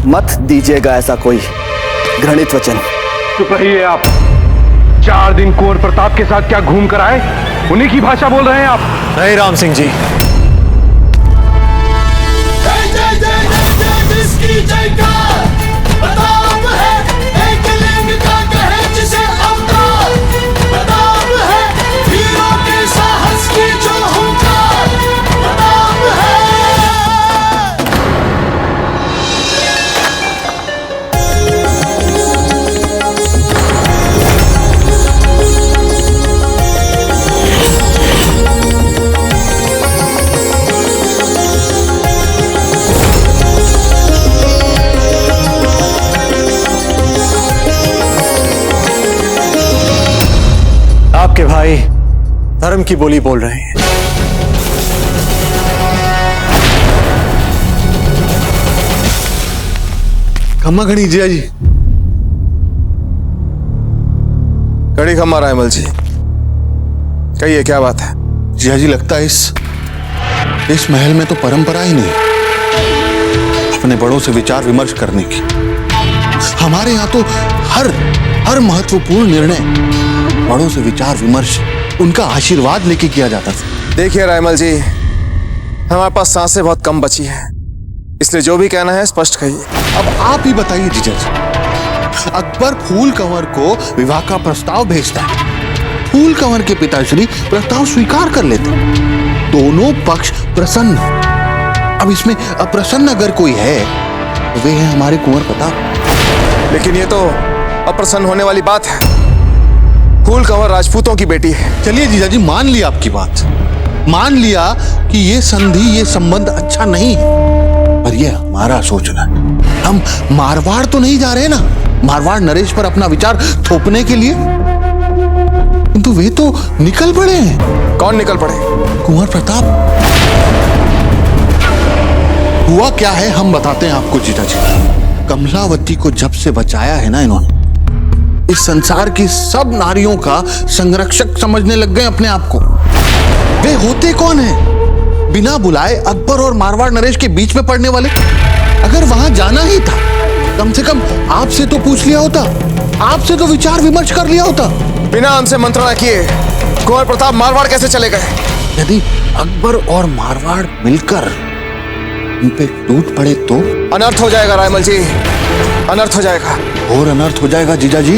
मत दीजिएगा ऐसा कोई घृणित वचन। चुप रहिए आप। 4 दिन कुंवर प्रताप के साथ क्या घूम कर आए, उन्हीं की भाषा बोल रहे हैं आप। नहीं राम सिंह जी, आपके भाई धर्म की बोली बोल रहे हैं। खम्मा खड़ी जिया जी। कड़ी खम्मा रायमल जी, कहिए क्या बात है? जिया जी, लगता है इस महल में तो परंपरा ही नहीं अपने बड़ों से विचार विमर्श करने की। हमारे यहाँ तो हर महत्वपूर्ण निर्णय बड़ों से विचार विमर्श, उनका आशीर्वाद लेके किया जाता था। देखिए रायमल जी, हमारे पास सांसें बहुत कम बची हैं, इसलिए जो भी कहना है स्पष्ट कहिए। अब आप ही बताइए जीजा जी, अकबर फूल कंवर को विवाह का प्रस्ताव भेजता है, फूल कंवर के पिताश्री प्रस्ताव स्वीकार कर लेते, दोनों पक्ष प्रसन्न। अब इसमें अप्रसन्न अगर कोई है तो वे है हमारे कुंवर प्रताप। लेकिन ये तो अप्रसन्न होने वाली बात है, फूल कंवर राजपूतों की बेटी है। चलिए जीजा जी, मान लिया आपकी बात, मान लिया कि ये संधि, ये संबंध अच्छा नहीं है, पर ये हमारा सोचना है। हम मारवाड़ तो नहीं जा रहे ना, मारवाड़ नरेश पर अपना विचार थोपने के लिए। किंतु वे तो निकल पड़े हैं। कौन निकल पड़े? कुंवर प्रताप। हुआ क्या है हम बताते हैं आपको जीजा जी। कमलावती को जब से बचाया है ना इन्होंने, इस संसार की सब नारियों का संरक्षक समझने लग गए अपने आप को। वे होते कौन हैं? बिना बुलाए अकबर और मारवाड़ नरेश के बीच में पड़ने वाले। अगर वहां जाना ही था, कम से कम आपसे तो पूछ लिया होता, आपसे तो विचार विमर्श कर लिया होता। बिना हमसे मंत्रणा किए कुंवर प्रताप मारवाड़ कैसे चले गए? यदि अकबर और मारवाड़ मिलकर उन पे टूट पड़े तो अनर्थ हो जाएगा रायमल जी, अनर्थ हो जाएगा। और अनर्थ हो जाएगा जीजा जी।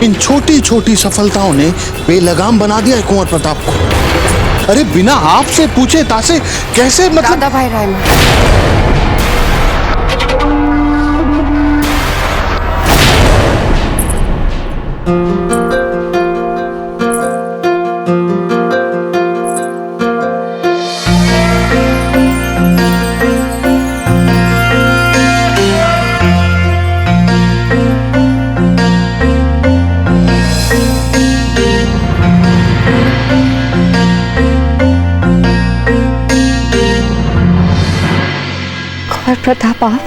इन छोटी छोटी सफलताओं ने बेलगाम बना दिया है कुंवर प्रताप को। अरे बिना आपसे पूछे तासे कैसे, मतलब दादा भाई रायमल, प्रताप आप?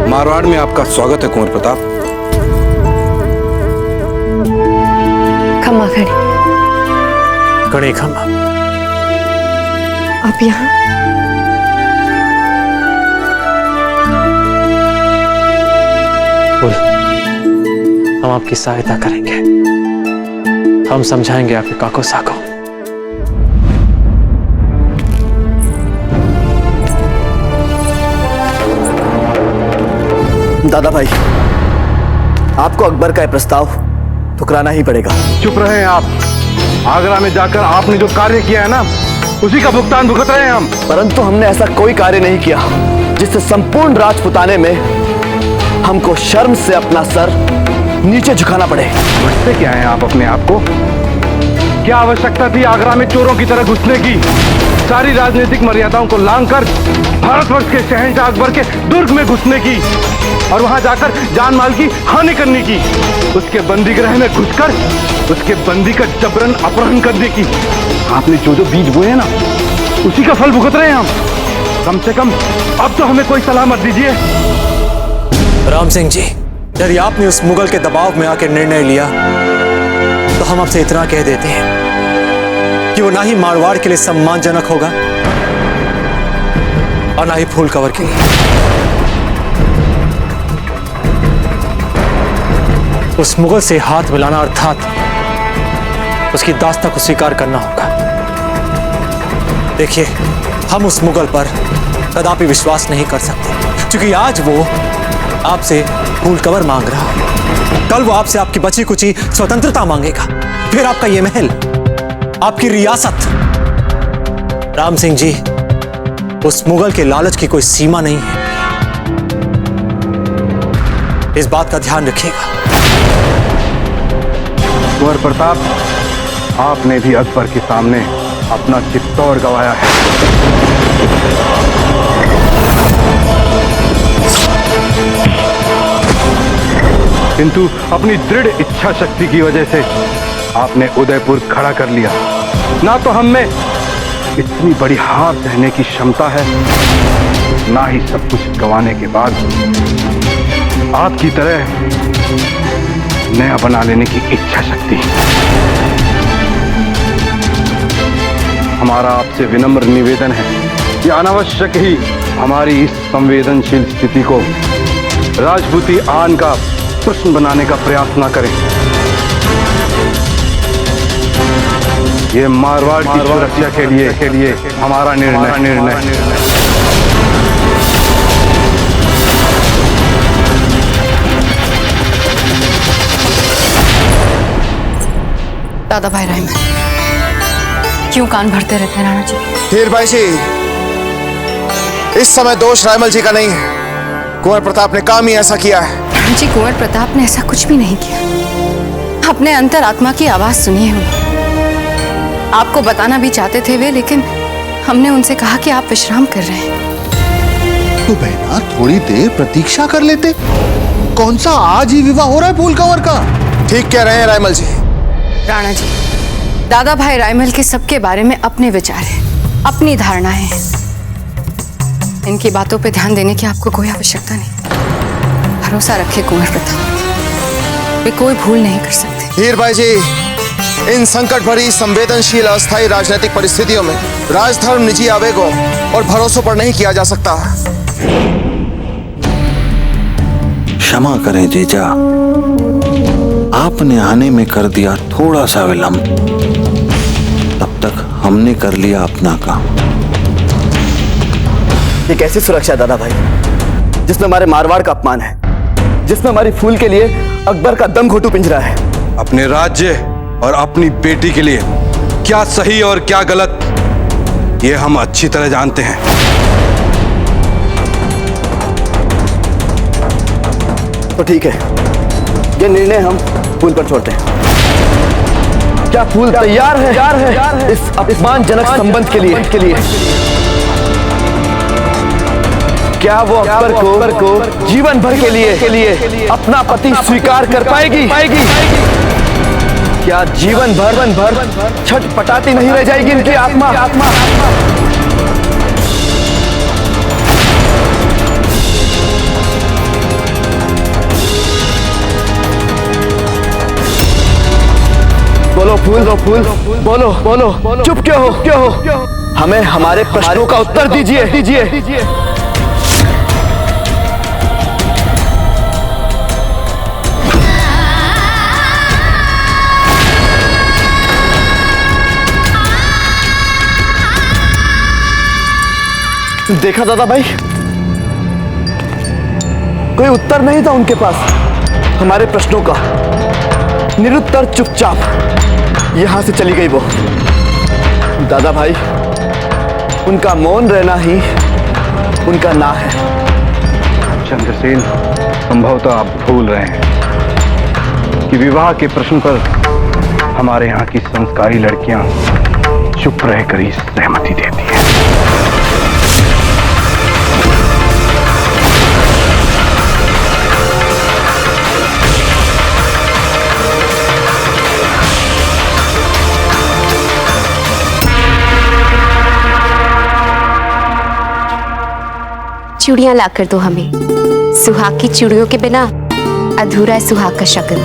मारवाड़ में आपका स्वागत है कुंवर प्रताप। खम्मा खड़ी। कड़ी खम्मा। आप यहाँ? हम आपकी सहायता करेंगे, हम समझाएंगे आपके काको साको। दादा भाई, आपको अकबर का यह प्रस्ताव ठुकराना ही पड़ेगा। चुप रहे आप। आगरा में जाकर आपने जो कार्य किया है ना, उसी का भुगतान भुगत रहे हैं हम। परंतु हमने ऐसा कोई कार्य नहीं किया जिससे संपूर्ण राजपुताने में हमको शर्म से अपना सर नीचे झुकाना पड़े। समझते क्या हैं आप अपने आप को? क्या आवश्यकता थी आगरा में चोरों की तरह घुसने की? सारी राजनीतिक मर्यादाओं को लांघकर भारतवर्ष के शहंशाह अकबर के दुर्ग में घुसने की और वहां जाकर जान माल की हानि करने की, उसके बंदी गृह में घुसकर उसके बंदी का जबरन अपहरण करने की। आपने जो जो बीज बोए हैं ना, उसी का फल भुगत रहे हैं हम। कम से कम अब तो हमें कोई सलाह मत दीजिए। राम सिंह जी, यदि आपने उस मुगल के दबाव में आकर निर्णय लिया तो हम आपसे इतना कह देते हैं कि वो ना ही मारवाड़ के लिए सम्मानजनक होगा और ना ही फूल कवर के लिए। उस मुगल से हाथ मिलाना अर्थात उसकी दास्ता को स्वीकार करना होगा। देखिए, हम उस मुगल पर कदापि विश्वास नहीं कर सकते, क्योंकि आज वो आपसे फूल कवर मांग रहा है, कल वो आपसे आपकी बची कुची स्वतंत्रता मांगेगा, फिर आपका ये महल, आपकी रियासत। राम सिंह जी, उस मुगल के लालच की कोई सीमा नहीं है, इस बात का ध्यान रखिएगा। कुंवर प्रताप, आपने भी अकबर के सामने अपना चित्तौड़ गवाया है। किंतु अपनी दृढ़ इच्छा शक्ति की वजह से आपने उदयपुर खड़ा कर लिया। ना तो हम में इतनी बड़ी हार सहने की क्षमता है, ना ही सब कुछ गंवाने के बाद आपकी तरह नया बना लेने की इच्छा शक्ति। हमारा आपसे विनम्र निवेदन है कि अनावश्यक ही हमारी इस संवेदनशील स्थिति को राजपूती आन का प्रश्न बनाने का प्रयास न करें। ये मारवाड़ की सुरक्षा के लिए हमारा निर्णय। दादा भाई रायमल, क्यों कान भरते रहते हैं राणा जी? हीर भाई जी, इस समय दोष रायमल जी का नहीं है, कुंवर प्रताप ने काम ही ऐसा किया है। राणा जी, कुंवर प्रताप ने ऐसा कुछ भी नहीं किया। अपने अंतरात्मा की आवाज सुनिए। आपको बताना भी चाहते थे वे, लेकिन हमने उनसे कहा कि आप विश्राम कर रहे हैं। तो बहना, थोड़ी देर प्रतीक्षा कर लेते। कौन सा आज ही विवाह हो रहा है फूल कंवर का? ठीक कह रहे हैं रायमल जी। राणा जी, दादा भाई रायमल के सबके बारे में अपने विचार हैं, अपनी धारणाएं हैं। इनकी बातों पे ध्यान देने की आपको कोई आवश्यकता नहीं। भरोसा रखे कुंवर प्रताप, वे कोई भूल नहीं कर सकते। हीर भाई जी, इन संकट भरी संवेदनशील अस्थायी राजनीतिक परिस्थितियों में राजधर्म निजी आवेगों और भरोसों पर नहीं किया जा सकता। क्षमा करें जीजा, आपने आने में कर दिया थोड़ा सा विलंब, तब तक हमने कर लिया अपना काम। ये कैसी सुरक्षा है दादा भाई, जिसमें हमारे मारवाड़ का अपमान है, जिसमें हमारी फूल के लिए अकबर का दम घोटू पिंजरा है। अपने राज्य और अपनी बेटी के लिए क्या सही और क्या गलत, ये हम अच्छी तरह जानते हैं। तो ठीक है, ये निर्णय हम फूल पर छोड़ते हैं। क्या फूल तैयार है इस अपमानजनक संबंध के लिए? क्या वो अकबर को जीवन भर के लिए अपना पति स्वीकार कर पाएगी? क्या जीवन भर छटपटाती नहीं रह जाएगी इनकी आत्मा? बोलो फूल, बोलो, चुप क्यों हो? हमें हमारे प्रश्नों का उत्तर दीजिए। देखा दादा भाई, कोई उत्तर नहीं था उनके पास हमारे प्रश्नों का। निरुत्तर चुपचाप यहां से चली गई वो। दादा भाई, उनका मौन रहना ही उनका ना है। चंद्रसेन, संभवतः आप भूल रहे हैं कि विवाह के प्रश्न पर हमारे यहाँ की संस्कारी लड़कियां चुप रहकर ही सहमति देती हैं। चूड़ियां ला कर दो हमें। सुहाग की चूड़ियों के बिना अधूरा है सुहाग का शगन।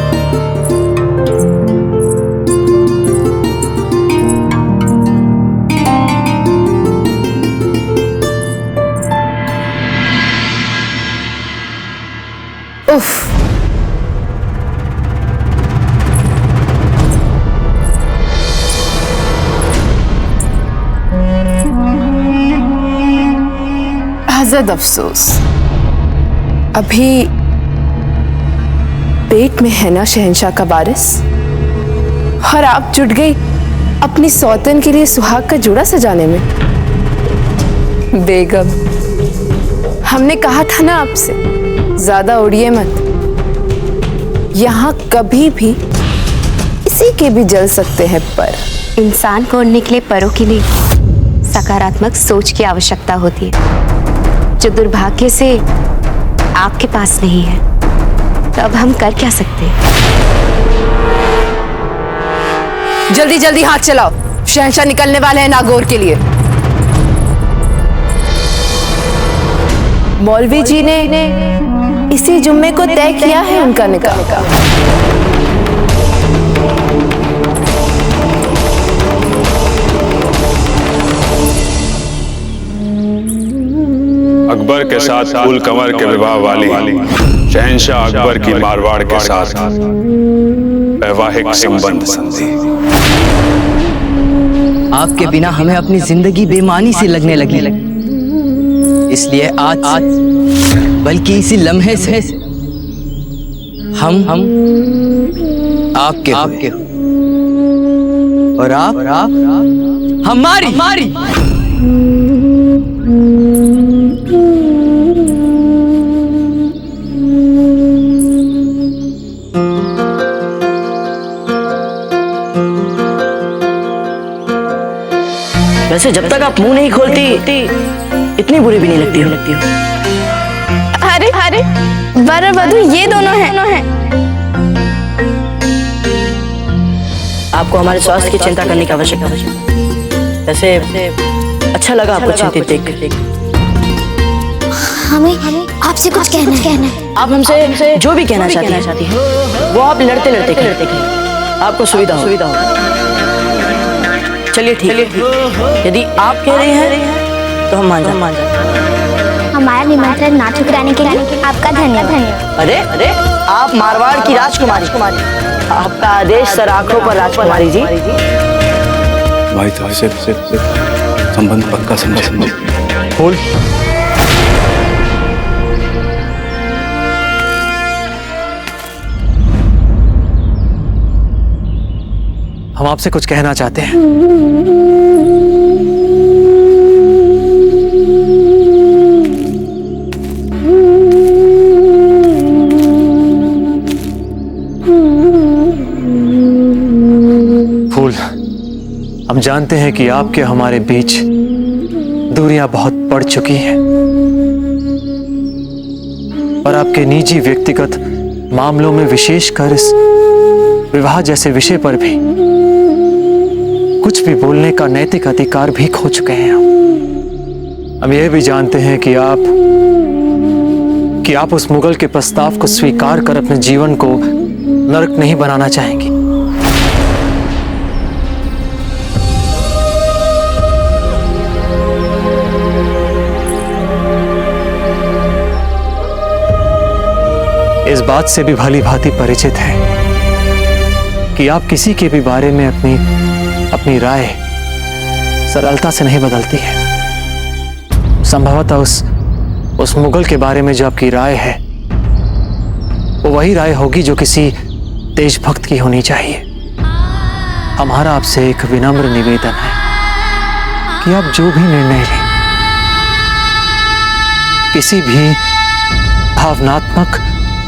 बेइज्जत अफसोस। अभी पेट में है ना शहंशाह का वारिस, और आप जुट गई अपनी सौतन के लिए सुहाग का जोड़ा सजाने में। बेगम, हमने कहा था ना आपसे, ज्यादा उड़िए मत। यहाँ कभी भी किसी के भी जल सकते हैं पर। इंसान को उड़ने के लिए परों के लिए सकारात्मक सोच की आवश्यकता होती है, जो दुर्भाग्य से आपके पास नहीं है। तो अब हम कर क्या सकते हैं? जल्दी जल्दी हाथ चलाओ, शहंशाह निकलने वाले हैं नागौर के लिए। मौलवी जी ने इसी जुम्मे को तय किया है उनका निकाह का। अकबर के साथ फूल कंवर के विवाह वाली शहंशाह अकबर की मारवाड़ के साथ वैवाहिक संबंध संधि। आपके बिना हमें अपनी जिंदगी बेमानी सी लगने लगी, इसलिए आज बल्कि इसी लम्हे से हम आपके और आप हमारी। वैसे जब तक आप मुंह नहीं खोलती इतनी बुरी भी नहीं लगती हो। अरे वर और वधू ये दोनों हैं। आपको हमारे स्वास्थ्य की चिंता करने की आवश्यकता है। वैसे अच्छा लगा आपको चिंतित देख। हमें आपसे कुछ कहना है। आप हमसे जो भी कहना चाहती हैं वो आप लड़ते कहें। आपको सुविधा हो। चलिए ठीक। यदि आप कह रहे हैं तो हम मान जाते। हमारा निमंत्रण ना ठुकराने के लिए आपका धन्यवाद। अरे आप मारवाड़ की राजकुमारी, आपका आदेश सर आंखों पर राजकुमारी जी। भाई तो ऐसे संबंध पक्का संबंध। फूल, हम आपसे कुछ कहना चाहते हैं। फूल, हम जानते हैं कि आपके हमारे बीच दूरियां बहुत बढ़ चुकी हैं, और आपके निजी व्यक्तिगत मामलों में, विशेषकर इस विवाह जैसे विषय पर भी कुछ भी बोलने का नैतिक अधिकार भी खो चुके हैं। हम यह भी जानते हैं कि आप उस मुगल के प्रस्ताव को स्वीकार कर अपने जीवन को नरक नहीं बनाना चाहेंगे। इस बात से भी भली भांति परिचित है कि आप किसी के भी बारे में अपनी राय सरलता से नहीं बदलती है। संभवतः उस मुगल के बारे में जो आपकी राय है वो वही राय होगी जो किसी देशभक्त की होनी चाहिए। हमारा आपसे एक विनम्र निवेदन है कि आप जो भी निर्णय लें, किसी भी भावनात्मक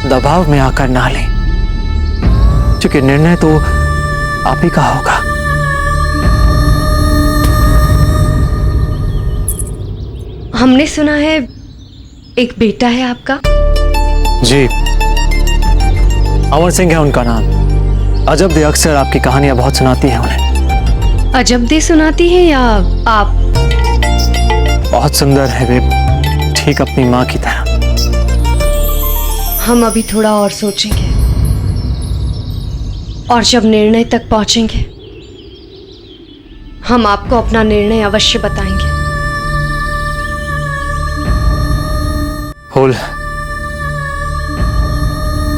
दबाव में आकर ना लें, क्योंकि निर्णय तो आप ही का होगा। हमने सुना है एक बेटा है आपका। जी, अमर सिंह है उनका नाम। अजब दे अक्सर आपकी कहानियां बहुत सुनाती है उन्हें। अजब दे सुनाती है या आप? बहुत सुंदर है वे, ठीक अपनी माँ की तरह। हम अभी थोड़ा और सोचेंगे और जब निर्णय तक पहुंचेंगे हम आपको अपना निर्णय अवश्य बताएंगे। फूल,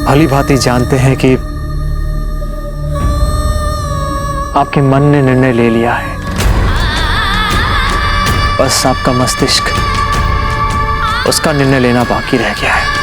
भली भांति जानते हैं कि आपके मन ने निर्णय ले लिया है, बस आपका मस्तिष्क उसका निर्णय लेना बाकी रह गया है।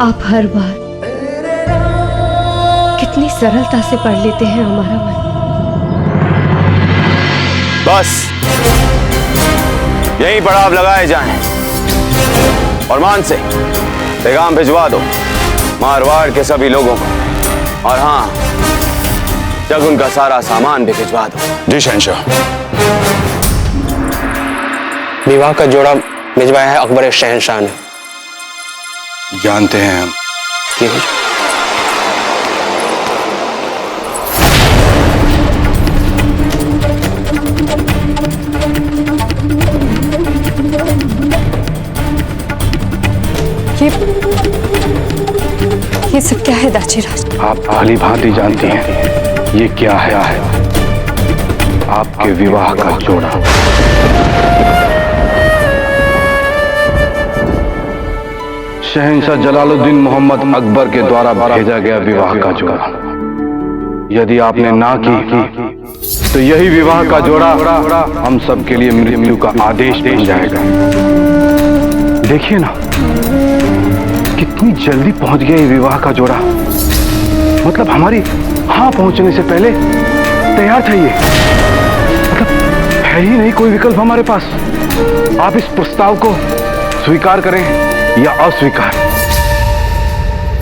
आप हर बार कितनी सरलता से पढ़ लेते हैं हमारा मन। बस यही पड़ाव लगाए जाएं और मान से पैगाम भिजवा दो मारवाड़ के सभी लोगों को, और हाँ, जग उनका सारा सामान भी भिजवा दो। जी शहंशाह। विवाह का जोड़ा भिजवाया है अकबर शहंशाह ने। जानते हैं हम। ये सब क्या है दाचीराज? आप भली भांति जानती हैं ये क्या है। आपके विवाह का जोड़ा। शहंशाह जलालुद्दीन मोहम्मद अकबर के द्वारा भेजा गया विवाह का जोड़ा। यदि आपने ना की तो यही विवाह का जोड़ा हम सब के लिए मृत्यु का आदेश बन जाएगा। देखिए ना कितनी जल्दी पहुंच गया ये विवाह का जोड़ा। मतलब हमारी हाँ पहुंचने से पहले तैयार था ये। मतलब है ही नहीं कोई विकल्प हमारे पास। आप इस प्रस्ताव को स्वीकार करें या अस्वीकार,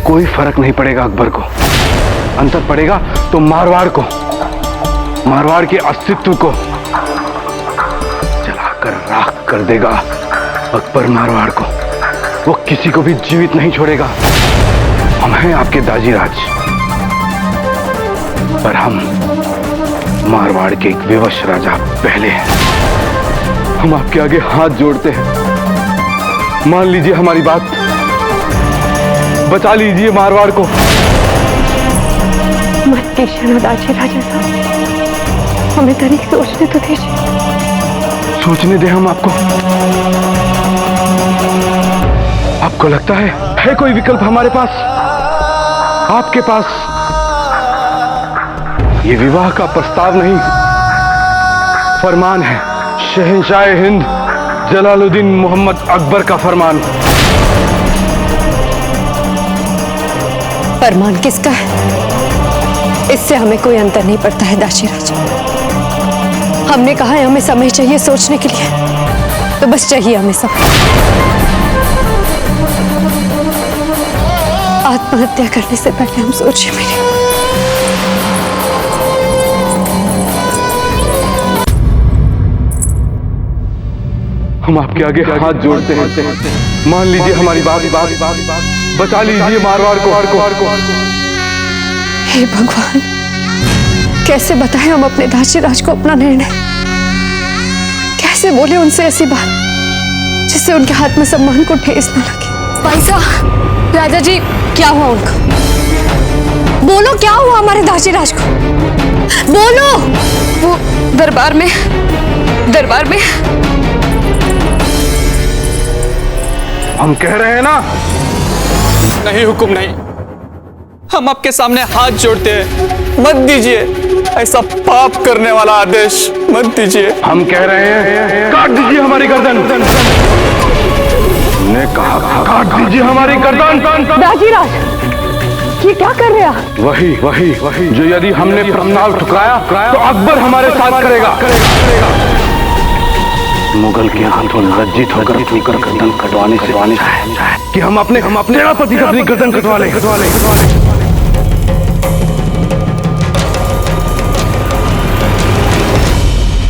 कोई फर्क नहीं पड़ेगा अकबर को। अंतर पड़ेगा तो मारवाड़ को, मारवाड़ के अस्तित्व को जलाकर राख कर देगा अकबर मारवाड़ को। वो किसी को भी जीवित नहीं छोड़ेगा। हम हैं आपके दाजीराज, पर हम मारवाड़ के एक विवश राजा पहले हैं। हम आपके आगे हाथ जोड़ते हैं, मान लीजिए हमारी बात, बचा लीजिए मारवाड़ को। मत कीजिए ना दाचीराज साहब, हमें तनिक सोचने तो दीजिए। सोचने दे हम आपको। आपको लगता है कोई विकल्प हमारे पास? आपके पास ये विवाह का प्रस्ताव नहीं, फरमान है। शहंशाह हिंद जलालुद्दीन मोहम्मद अकबर का फरमान। फरमान किसका है? इससे हमें कोई अंतर नहीं पड़ता है दाचीराज। हमने कहा है हमें समय चाहिए सोचने के लिए, तो बस चाहिए हमें समय। आत्महत्या करने से पहले हम सोचे मेरे। हम आपके आगे हाथ जोड़ते हैं, मान लीजिए हमारी बात, बचा लीजिए मारवाड़ को। हे भगवान, कैसे बताएं हम अपने दाचीराज को अपना निर्णय? कैसे बोले उनसे ऐसी बात जिससे उनके हाथ में सम्मान को ठेस न लगे? भाई साहब, राजा जी, क्या हुआ उनको? बोलो क्या हुआ हमारे दाचीराज को? बोलो। वो दरबार में हम कह रहे हैं ना। नहीं हुक्म नहीं, हम आपके सामने हाथ जोड़ते हैं, मत दीजिए ऐसा पाप करने वाला आदेश, मत दीजिए। हम कह रहे हैं काट दीजिए हमारी गर्दन। ने कहा काट दीजिए हमारी गर्दन। दाचीराज, ये क्या कर रहे हैं? वही जो यदि हमने प्रस्ताव ठुकराया तो अकबर हमारे साथ करेगा। मुगल के हाथों लज्जित होकर अपनी गर्दन कटवाने से कि हम अपने सेनापति से अपनी गर्दन कटवा ले।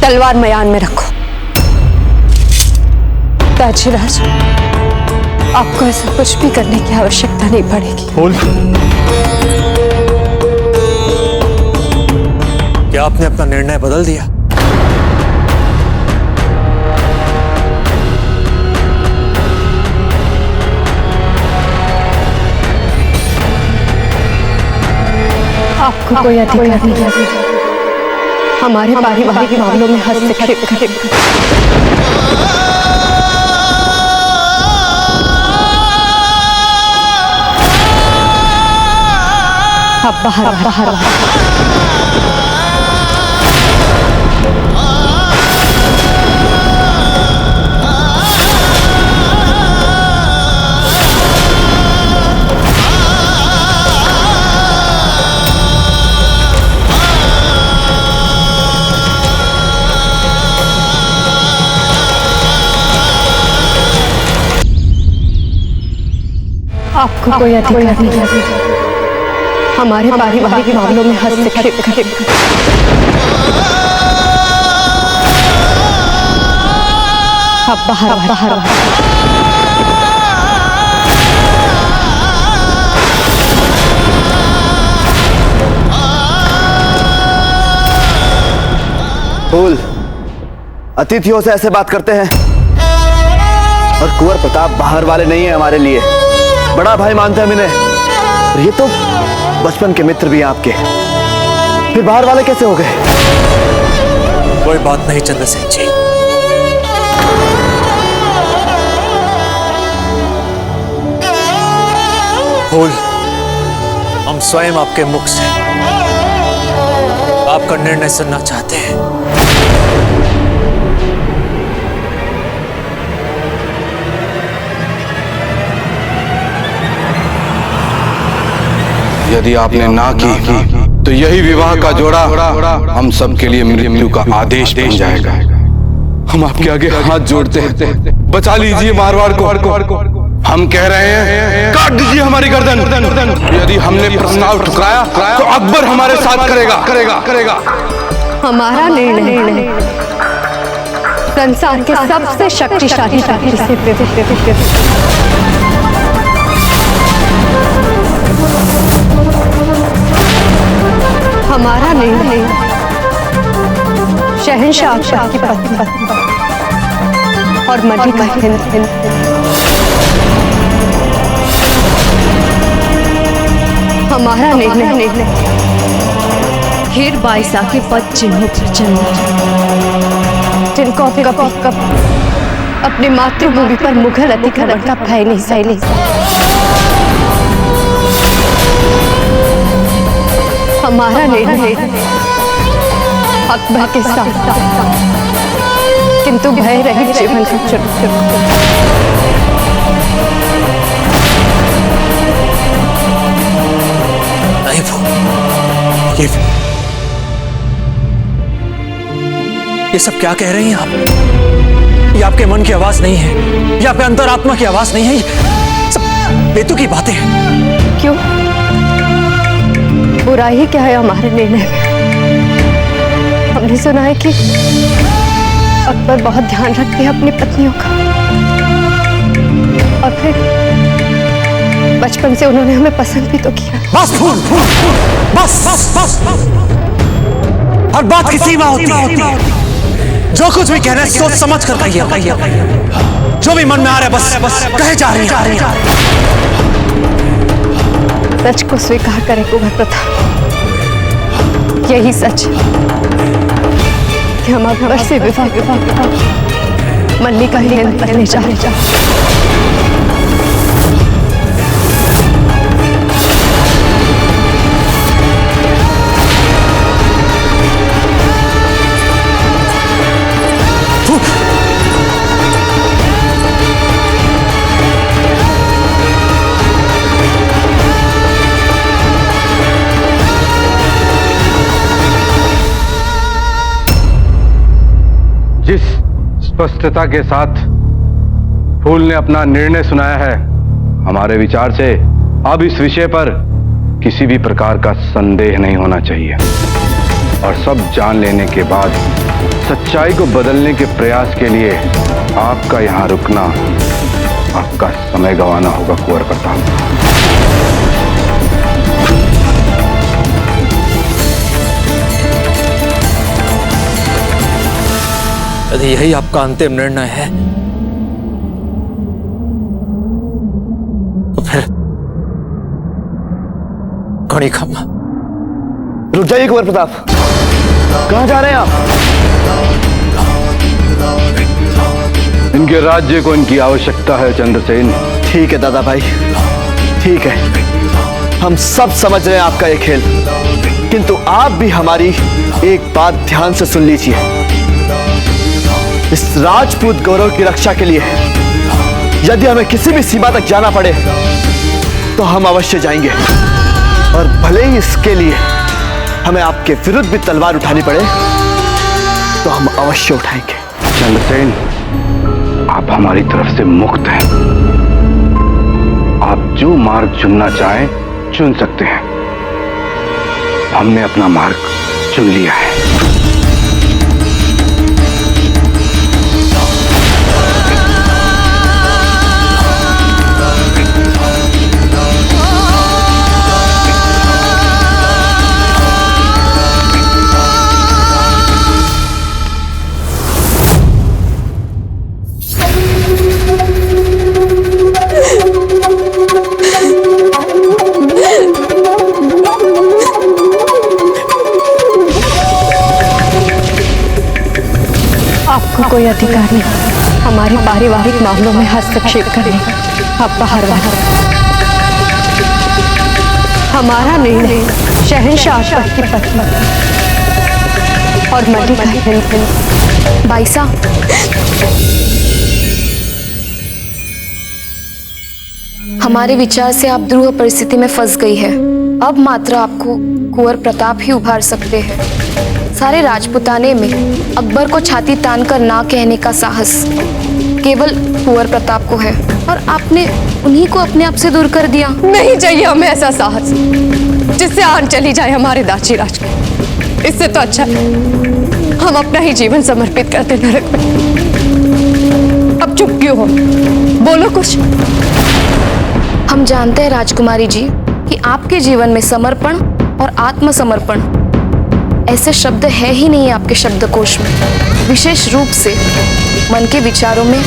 तलवार मयान में रखो। दाचीराज, आपको ऐसा कुछ भी करने की आवश्यकता नहीं पड़ेगी। क्या आपने अपना निर्णय बदल दिया? आपको कोई अधिकार नहीं है हमारे पारिवारिक मामलों में हस्तक्षेप करने का। आप बाहर आपको कोई अधिकार नहीं है हमारे पारिवारिक मामलों में हस्तक्षेप करने का। आप बाहर फूल अतिथियों से ऐसे बात करते हैं। और कुंवर प्रताप बाहर वाले नहीं है, हमारे लिए बड़ा भाई मानते हैं इन्हें। और ये तो बचपन के मित्र भी हैं आपके, फिर बाहर वाले कैसे हो गए? कोई बात नहीं चंद्रसेन जी, फूल हम स्वयं आपके मुख से आपका निर्णय सुनना चाहते हैं। यदि आपने ना की तो यही विवाह का जोड़ा हम सब के लिए मृत्यु का आदेश बन जाएगा। हम आपके आगे हाथ जोड़ते हैं, बचा लीजिए मारवाड़ को। हम कह रहे हैं काट दीजिए हमारी गर्दन। यदि हमने प्रस्ताव ठुकराया तो अकबर हमारे साथ करेगा। हमारा निर्णय संसार के सबसे शक्तिशाली शक्ति से हमारा निर्णय शहंशाह अकबर की पत्नी और मलिका हिंद हमारा निर्णय हीर बाईसा के पद चिन्हों पर चलना, जिनको अपनी मातृभूमि पर मुगल अतिक्रमण का भय नहीं सही। हमारा निर्णय अकबर के साथ किंतु भय रहित जीवन का चुनाव। नहीं ये सब क्या कह रही हैं आप? ये आपके मन की आवाज नहीं है, ये आपके अंतरात्मा की आवाज नहीं है, ये सब बेतुकी बातें हैं। क्यों? बुराई क्या है हमारे निर्णय में? हमने सुना है कि अकबर बहुत ध्यान रखते हैं अपनी पत्नियों का, और फिर बचपन से उन्होंने हमें पसंद भी तो किया। बस फूल, बस। हर बात की सीमा होती है। जो कुछ भी कहना है सोच समझ कर कहिए। जो भी मन में आ रहा है बस कहे जा रही है। सच को स्वीकार करें कुंवर प्रताप, यही सच कि हम अकबर से विवाह मल्लिका हिंद करने जा रहे हैं। जिस स्पष्टता के साथ फूल ने अपना निर्णय सुनाया है, हमारे विचार से अब इस विषय पर किसी भी प्रकार का संदेह नहीं होना चाहिए। और सब जान लेने के बाद सच्चाई को बदलने के प्रयास के लिए आपका यहाँ रुकना आपका समय गंवाना होगा कुंवर प्रताप। यदि यही आपका अंतिम निर्णय है तो फिर घड़ी खम्मा। रुक जाइए कुंवर प्रताप, कहां जा रहे हैं आप? इनके राज्य को इनकी आवश्यकता है चंद्रसेन। ठीक है दादा भाई, ठीक है, हम सब समझ रहे हैं आपका ये खेल, किंतु आप भी हमारी एक बात ध्यान से सुन लीजिए। इस राजपूत गौरव की रक्षा के लिए यदि हमें किसी भी सीमा तक जाना पड़े तो हम अवश्य जाएंगे, और भले ही इसके लिए हमें आपके विरुद्ध भी तलवार उठानी पड़े तो हम अवश्य उठाएंगे। चंद्रसेन, आप हमारी तरफ से मुक्त हैं। आप जो मार्ग चुनना चाहें चुन सकते हैं। हमने अपना मार्ग चुन लिया है। आपको कोई अधिकार नहीं हमारे पारिवारिक मामलों में हस्तक्षेप करने का। आप बाहर बाहर। हमारा निर्णय शहंशाह अकबर की पत्नी और मलिका हिंद। बाईसा, हमारे विचार से आप ध्रुव परिस्थिति में फंस गई है। अब मात्र आपको कुंवर प्रताप ही उभार सकते हैं। सारे राजपुताने में अकबर को छाती तानकर ना कहने का साहस केवल कुंवर प्रताप को है, और आपने उन्हीं को अपने आप से दूर कर दिया। नहीं चाहिए हमें ऐसा साहस जिससे आन चली जाए हमारे दाची राज की। इससे तो अच्छा है हम अपना ही जीवन समर्पित करते नरक में। अब चुप क्यों हो, बोलो कुछ। हम जानते हैं राजकुमारी जी कि आपके जीवन में समर्पण और आत्मसमर्पण ऐसे शब्द है ही नहीं आपके शब्दकोश में। विशेष रूप से मन के विचारों में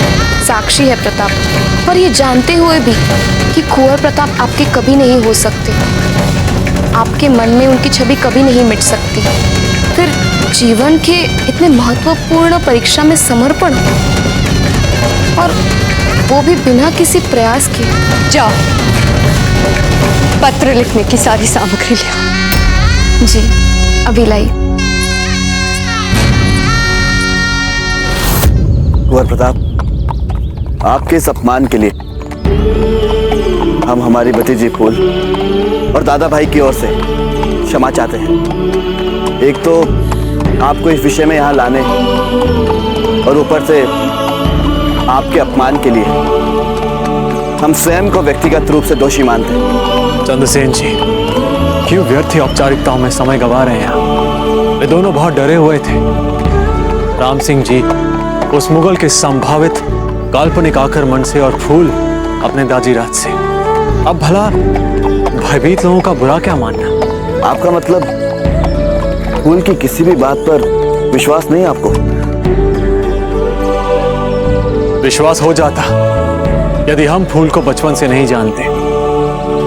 साक्षी है प्रताप, और ये जानते हुए भी कि कुंवर प्रताप आपके कभी नहीं हो सकते। आपके मन में उनकी छवि कभी नहीं मिट सकती। फिर जीवन के इतने महत्वपूर्ण परीक्षा में समर्पण, और वो भी बिना किसी प्रयास के। जाओ, पत्र लिखने की सारी सामग्री ले। जी अभी लाई। कुंवर प्रताप, आपके इस अपमान के लिए हम हमारी भतीजी फूल और दादा भाई की ओर से क्षमा चाहते हैं। एक तो आपको इस विषय में यहाँ लाने और ऊपर से आपके अपमान के लिए हम स्वयं को व्यक्तिगत रूप से दोषी मानते हैं। चंद्रसेन जी, क्यों व्यर्थ औपचारिकताओं में समय गंवा रहे हैं? वे दोनों बहुत डरे हुए थे। राम सिंह जी उस मुगल के संभावित काल्पनिक आक्रमण से, और फूल अपने दाजी राज से। अब भला भयभीत लोगों का बुरा क्या मानना? आपका मतलब फूल की किसी भी बात पर विश्वास नहीं आपको? विश्वास हो जाता यदि हम फूल को बचपन से नहीं जानते।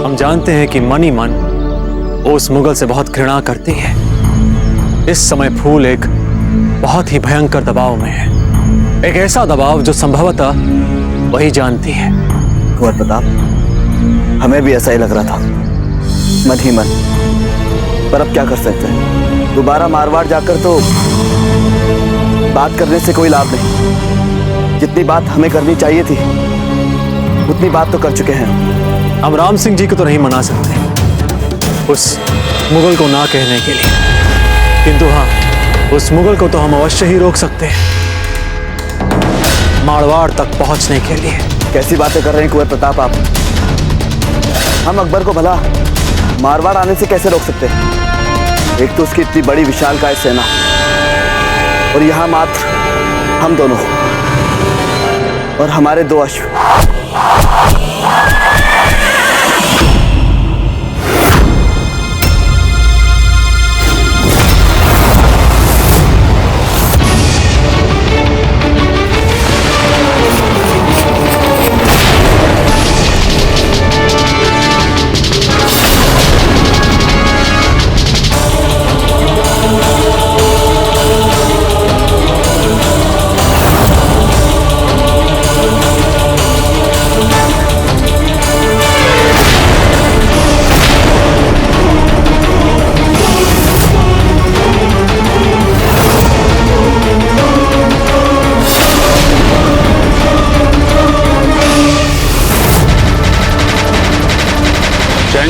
हम जानते हैं कि मन ही मन वो उस मुगल से बहुत घृणा करती है। इस समय फूल एक बहुत ही भयंकर दबाव में है, एक ऐसा दबाव जो संभवतः वही जानती है। कुंवर प्रताप, हमें भी ऐसा ही लग रहा था, मन ही मन। पर अब क्या कर सकते हैं? दोबारा मारवाड़ जाकर तो बात करने से कोई लाभ नहीं। जितनी बात हमें करनी चाहिए थी उतनी बात तो कर चुके हैं। हम राम सिंह जी को तो नहीं मना सकते उस मुगल को ना कहने के लिए, किंतु हाँ, उस मुगल को तो हम अवश्य ही रोक सकते हैं मारवाड़ तक पहुंचने के लिए। कैसी बातें कर रहे हैं कुंवर प्रताप आप? हम अकबर को भला मारवाड़ आने से कैसे रोक सकते हैं? एक तो उसकी इतनी बड़ी विशालकाय सेना, और यहां मात्र हम दोनों और हमारे 2 अश्व।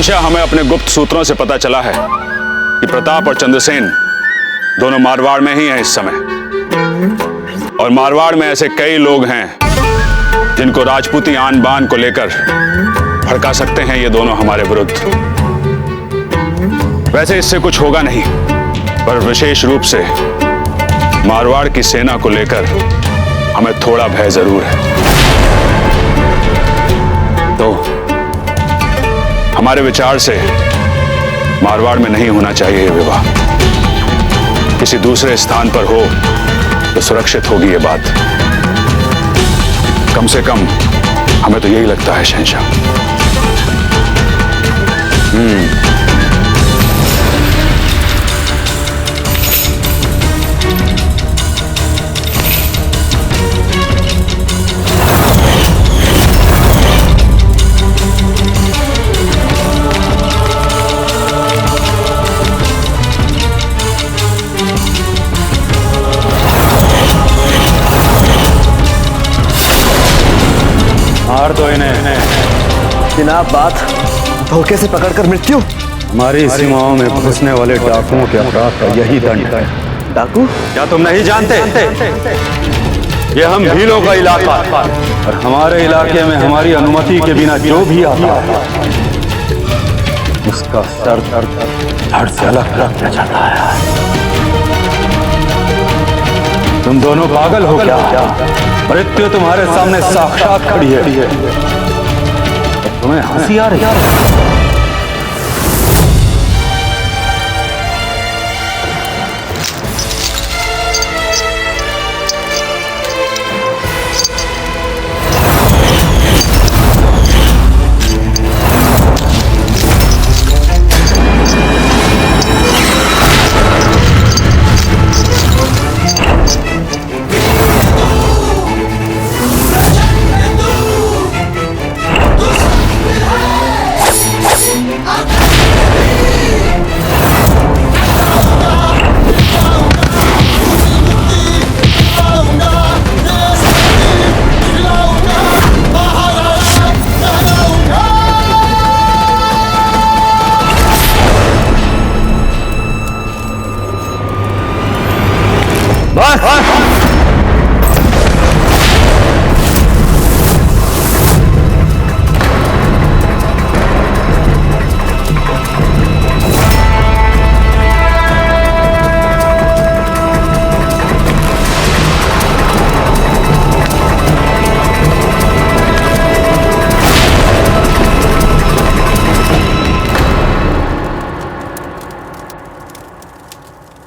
शहंशाह, हमें अपने गुप्त सूत्रों से पता चला है कि प्रताप और चंद्रसेन दोनों मारवाड़ में ही हैं इस समय। और मारवाड़ में ऐसे कई लोग हैं जिनको राजपूती आन बान को लेकर भड़का सकते हैं ये दोनों हमारे विरुद्ध। वैसे इससे कुछ होगा नहीं, पर विशेष रूप से मारवाड़ की सेना को लेकर हमें थोड़ा भय जरूर है। तो हमारे विचार से मारवाड़ में नहीं होना चाहिए ये विवाह, किसी दूसरे स्थान पर हो तो सुरक्षित होगी ये बात। कम से कम हमें तो यही लगता है शहंशाह। मार दो इन्हें। बिना बात धोखे से पकड़कर मृत्यु। हमारी सीमाओं में घुसने वाले डाकुओं के अपराध का यही दंड है। डाकू? क्या तुम नहीं जानते? ये हम भीलों का इलाका और हमारे इलाके में हमारी अनुमति के बिना जो भी आता है उसका सर धड़ से अलग कर दिया जाता है। तुम दोनों पागल हो क्या? मृत्यु तुम्हारे सामने साक्षात खड़ी है, तुम्हें हंसी आ रही है?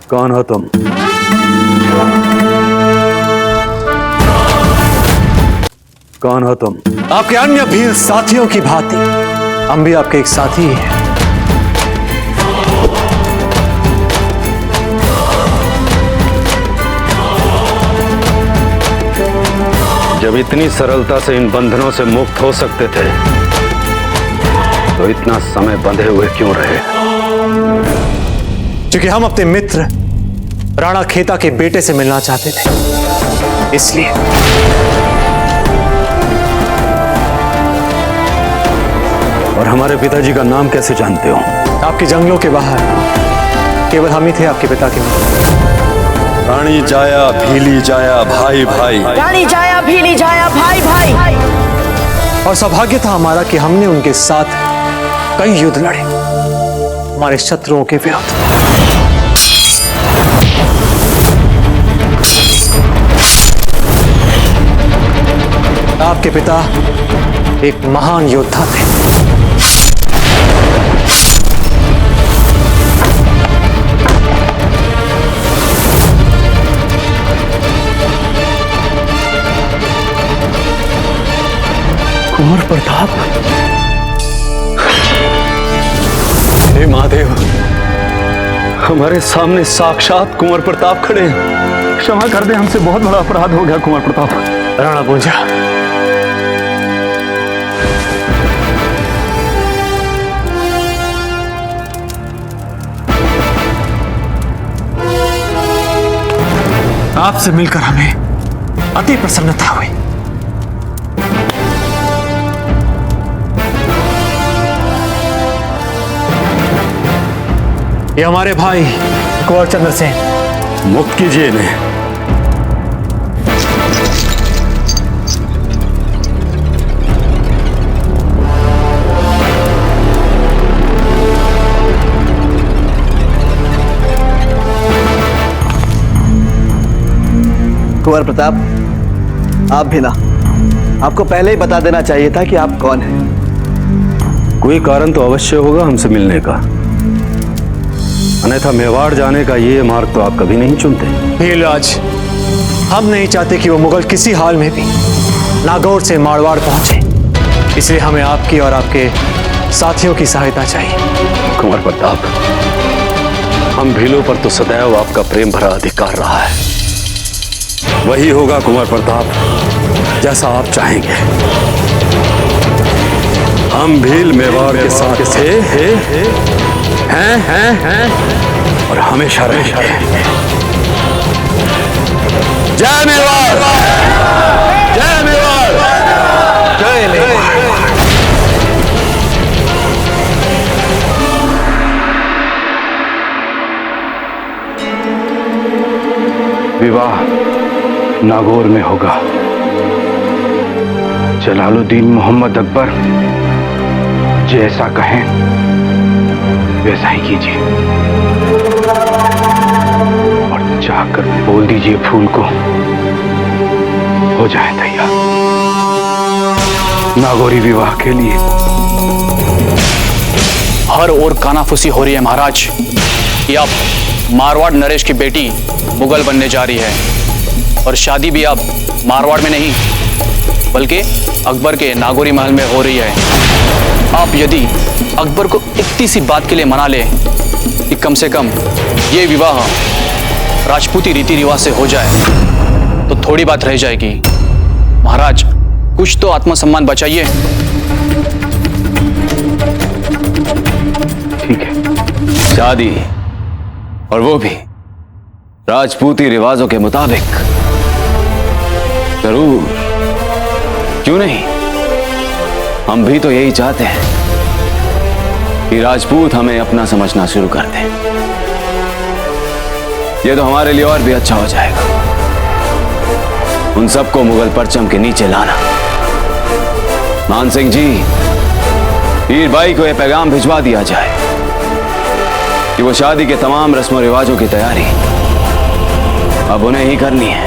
कौन हो तुम? कौन हो तुम? आपके अन्य भील साथियों की भांति हम भी आपके एक साथी ही हैं। जब इतनी सरलता से इन बंधनों से मुक्त हो सकते थे तो इतना समय बंधे हुए क्यों रहे? क्योंकि हम अपने मित्र राणा खेता के बेटे से मिलना चाहते थे, इसलिए। और हमारे पिताजी का नाम कैसे जानते हो? आपके जंगलों के बाहर केवल हम ही थे आपके पिता के मित्र। रानी जाया भीली जाया भाई भाई, रानी जाया भीली जाया भाई भाई। और सौभाग्य था हमारा कि हमने उनके साथ कई युद्ध लड़े, हमारे शत्रुओं के विरुद्ध। आपके पिता एक महान योद्धा थे। कुंवर प्रताप। हे महादेव, हमारे सामने साक्षात कुंवर प्रताप खड़े हैं। क्षमा कर दे, हमसे बहुत बड़ा अपराध हो गया कुंवर प्रताप। राणा पूंजा, आपसे मिलकर हमें अति प्रसन्नता हुई। ये हमारे भाई कुंवर चंद्रसेन। मुक्त कीजिए इन्हें। कुंवर प्रताप, आप भी ना, आपको पहले ही बता देना चाहिए था कि आप कौन हैं। कोई कारण तो अवश्य होगा हमसे मिलने का, अन्यथा मेवाड़ जाने का ये मार्ग तो आप कभी नहीं चुनते। भीलराज, हम नहीं चाहते कि वो मुगल किसी हाल में भी नागौर से मारवाड़ पहुंचे, इसलिए हमें आपकी और आपके साथियों की सहायता चाहिए। कुंवर प्रताप, हम भीलों पर तो सदैव आपका प्रेम भरा अधिकार रहा है। वही होगा कुंवर प्रताप जैसा आप चाहेंगे। हम भील मेवाड़ के साथ थे, हैं और हमेशा रहेंगे। जय मेवाड़, जय मेवाड़, जय मेवाड़। विवाह नागौर में होगा। जलालुद्दीन मोहम्मद अकबर जैसा कहें वैसा ही कीजिए, और जाकर बोल दीजिए फूल को हो जाए तैयार नागौरी विवाह के लिए। हर ओर कानाफूसी हो रही है महाराज कि अब मारवाड़ नरेश की बेटी मुगल बनने जा रही है, और शादी भी अब मारवाड़ में नहीं बल्कि अकबर के नागौरी महल में हो रही है। आप यदि अकबर को इतनी सी बात के लिए मना ले कि कम से कम ये विवाह राजपूती रीति रिवाज से हो जाए तो थोड़ी बात रह जाएगी। महाराज, कुछ तो आत्मसम्मान बचाइए। ठीक है, शादी, और वो भी राजपूती रिवाजों के मुताबिक। जरूर, क्यों नहीं? हम भी तो यही चाहते हैं कि राजपूत हमें अपना समझना शुरू कर दें। ये तो हमारे लिए और भी अच्छा हो जाएगा। उन सबको मुगल परचम के नीचे लाना। मान सिंह जी, हीर भाई को यह पैगाम भिजवा दिया जाए कि वो शादी के तमाम रस्मों रिवाजों की तैयारी अब उन्हें ही करनी है।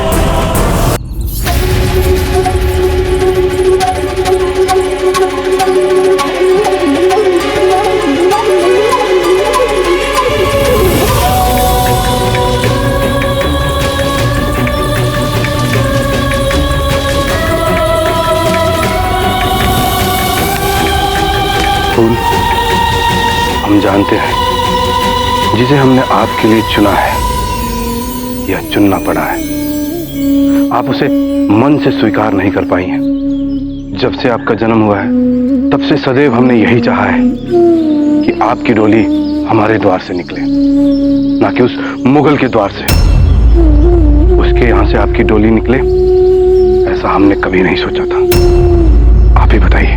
फूल, हम जानते हैं जिसे हमने आपके लिए चुना है या चुनना पड़ा है, आप उसे मन से स्वीकार नहीं कर पाई हैं। जब से आपका जन्म हुआ है तब से सदैव हमने यही चाहा है कि आपकी डोली हमारे द्वार से निकले, ना कि उस मुगल के द्वार से। उसके यहां से आपकी डोली निकले ऐसा हमने कभी नहीं सोचा था। आप ही बताइए,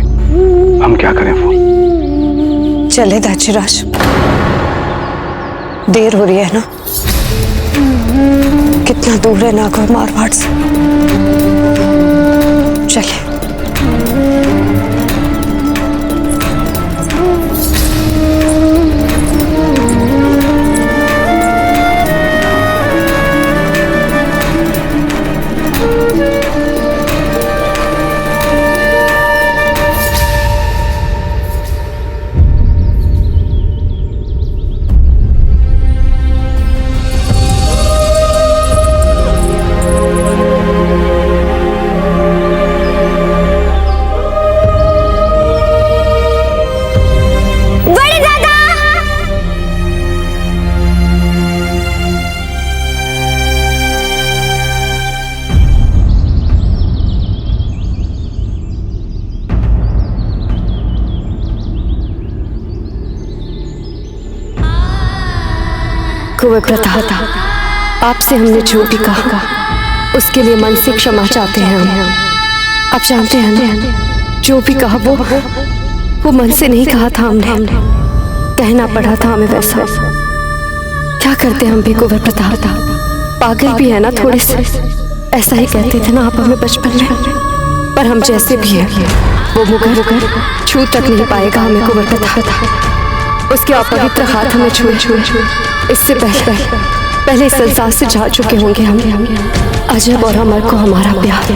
हम क्या करें फूल? चले दाजीराज, देर हो रही है ना। कितना दूर है नागौर मारवाड़ से। चले। कुंवर प्रताप, आपसे हमने जो भी कहा उसके लिए मन से क्षमा चाहते हैं हम। आप जानते हैं ना, जो भी कहा वो मन से नहीं कहा था हमने, कहना पड़ा था हमें वैसा। क्या करते हम भी कुंवर प्रताप? पागल भी है ना थोड़े से। ऐसा ही कहते थे ना आप हमें बचपन में। पर हम जैसे भी हैं, वो मुगल छू तक नहीं पाएगा हमें कुंवर प्रताप। उसके अपवित्र हाथ हमें छुए इससे पहले संसार से जा चुके होंगे हम। अजब और अमर को हमारा प्यार।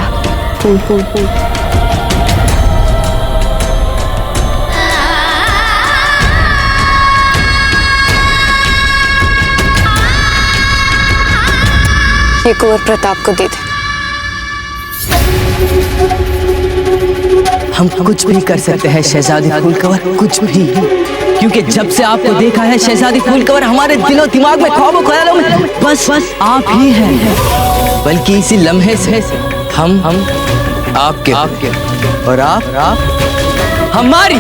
ये कुंवर प्रताप को दे दे। हम कुछ भी कर सकते हैं शहजादी फूलकवर, कुछ भी। क्योंकि जब से आपको देखा है शहजादी फूलकवर, हमारे दिलो दिमाग में, ख्वाबों ख्यालों में बस आप ही हैं। बल्कि इसी लम्हे से हम आपके और आप हमारी।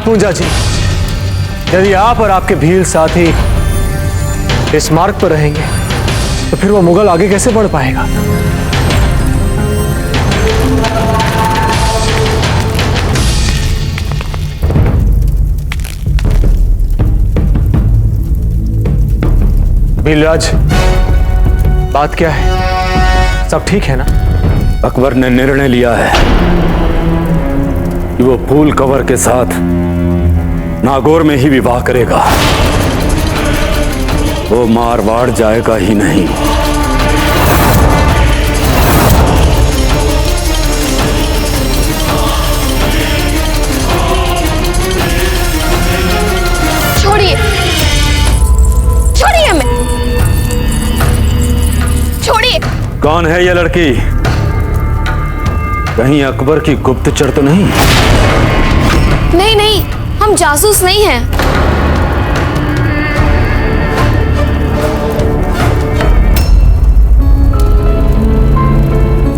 पूंजा जी, यदि आप और आपके भील साथी इस मार्ग पर रहेंगे तो फिर वो मुगल आगे कैसे बढ़ पाएगा? भीलराज, बात क्या है? सब ठीक है ना? अकबर ने निर्णय लिया है कि वो फूल कवर के साथ नागौर में ही विवाह करेगा। वो मारवाड़ जाएगा ही नहीं। छोड़िए मैं, छोड़िए। कौन है ये लड़की? कहीं अकबर की गुप्तचर तो नहीं? नहीं, हम जासूस नहीं हैं।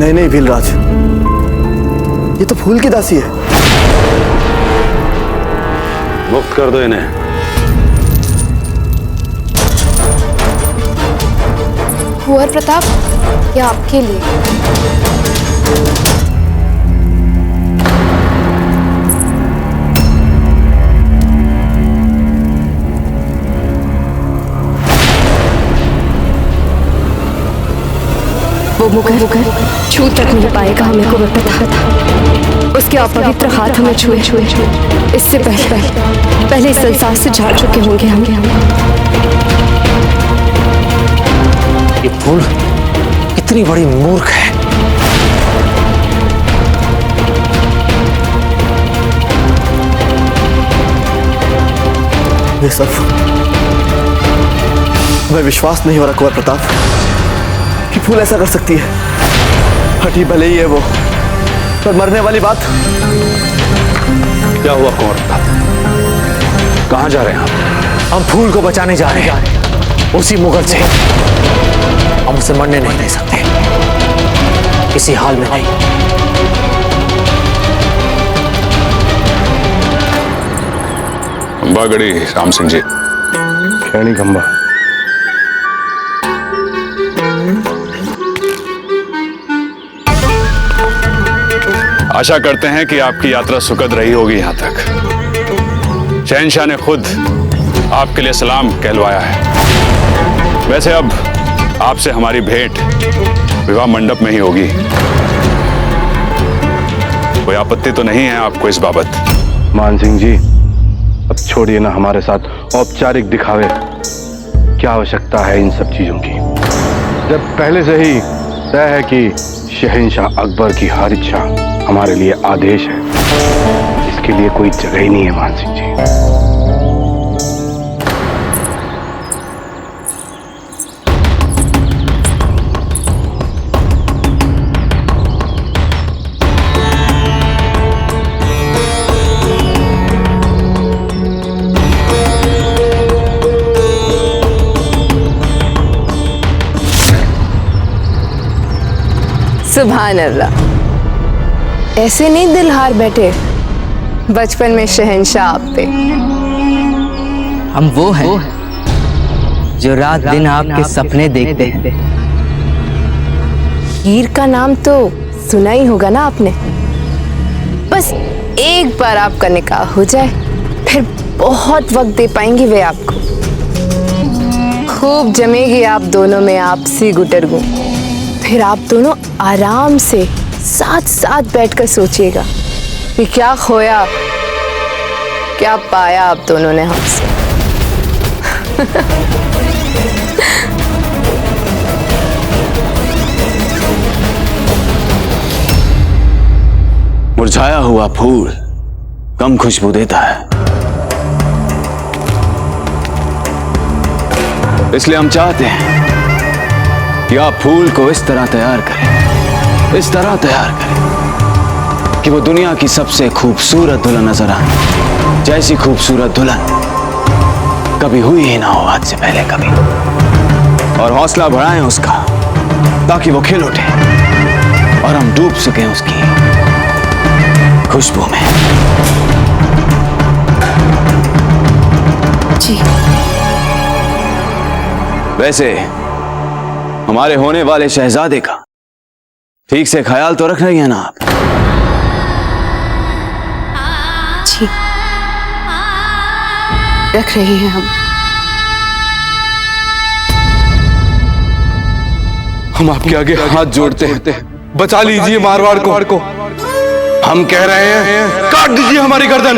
नहीं भीलराज, ये तो फूल की दासी है। मुक्त कर दो इन्हें। कुंवर प्रताप, ये आपके लिए। वो मुगल छू तक नहीं पाएगा हमें कुंवर प्रताप। उसके अपवित्र हाथ हमें छुए इससे पहले संसार से जा चुके होंगे हम। ये फूल इतनी बड़ी मूर्ख है। ये सब हमें विश्वास नहीं हो रहा कुंवर प्रताप कि फूल ऐसा कर सकती है। हठी भले ही है वो, पर मरने वाली बात। क्या हुआ कुंवर प्रताप? कहां जा रहे हैं आप? हम फूल को बचाने जा रहे हैं उसी मुगल से। हम उसे मरने नहीं दे सकते, किसी हाल में नहीं। खंबागढ़ी राम सिंह जी। खैनी खंबा। आशा करते हैं कि आपकी यात्रा सुखद रही होगी यहां तक। शहंशाह ने खुद आपके लिए सलाम कहलवाया है। वैसे अब आपसे हमारी भेंट विवाह मंडप में ही होगी। कोई आपत्ति तो नहीं है आपको इस बाबत? मान सिंह जी, अब छोड़िए ना हमारे साथ औपचारिक दिखावे। क्या आवश्यकता है इन सब चीजों की, जब पहले से ही तय है कि शहंशाह अकबर की हर इच्छा हमारे लिए आदेश है। इसके लिए कोई जगह ही नहीं है मान सिंह जी। सुभान अल्लाह, ऐसे नहीं दिल हार बैठे। बचपन में शहंशाह आप थे। हम वो हैं जो रात दिन आपके सपने देखते हैं। हीर का नाम तो सुना ही होगा ना आपने। बस एक बार आपका निकाह हो जाए, फिर बहुत वक्त दे पाएंगी वे आपको। खूब जमेगी आप दोनों में आपसी गुटरगू। फिर आप दोनों आराम से साथ साथ बैठकर सोचिएगा कि क्या खोया क्या पाया आप दोनों ने हमसे। मुरझाया हुआ फूल कम खुशबू देता है, इसलिए हम चाहते हैं कि आप फूल को इस तरह तैयार करें, इस तरह तैयार करें कि वो दुनिया की सबसे खूबसूरत दुल्हन नजर आए, जैसी खूबसूरत दुल्हन कभी हुई ही ना हो आज से पहले कभी। और हौसला बढ़ाएं उसका ताकि वो खिल उठे और हम डूब सकें उसकी खुशबू में। जी। वैसे हमारे होने वाले शहजादे का ठीक से ख्याल तो रख रही है ना आप? जी रख रहे हैं हम आपके आगे हाथ जोड़ते हैं, बचा लीजिए मारवाड़ को। हम कह रहे हैं काट दीजिए हमारी गर्दन।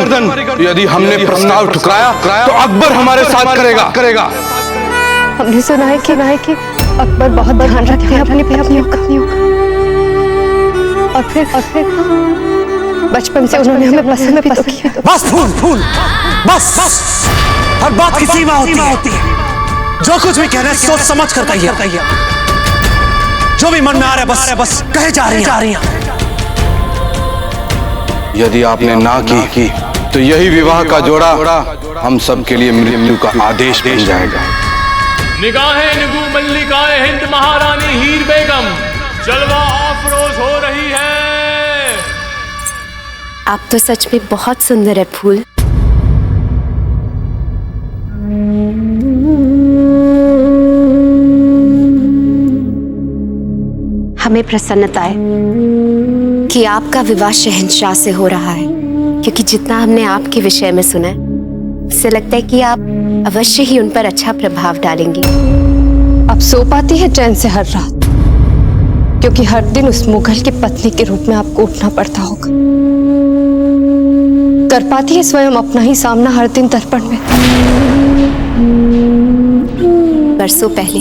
यदि हमने प्रस्ताव ठुकराया तो अकबर हमारे साथ करेगा। हमने सुना है कि अकबर बहुत ध्यान रखते हैं अपनी पत्नियों का। और फिर बचपन से उन्होंने हमें पसंद भी तो किया। बस फूल बस हर बात की सीमा होती है। जो कुछ भी कहना है सोच समझ कर कहिए। जो भी मन में आ रहा है बस कहे जा रही हैं। यदि आपने ना की तो यही विवाह का जोड़ा हम सब के लिए मृत्यु का आदेश बन जाएगा। निगाहें निगू मल्लिकाए हिंद महारानी हीर बेगम जलवा अफरोज हो रही है। आप तो सच में बहुत सुंदर है फूल। हमें प्रसन्नता है कि आपका विवाह शहंशाह से हो रहा है, क्योंकि जितना हमने आपके विषय में सुना है उससे लगता है कि आप अवश्य ही उन पर अच्छा प्रभाव डालेंगी। अब सो पाती है चैन से हर रात, क्योंकि हर दिन उस मुगल की पत्नी के रूप में आपको उठना पड़ता होगा। कर पाती है स्वयं अपना ही सामना हर दिन दर्पण में। बरसों पहले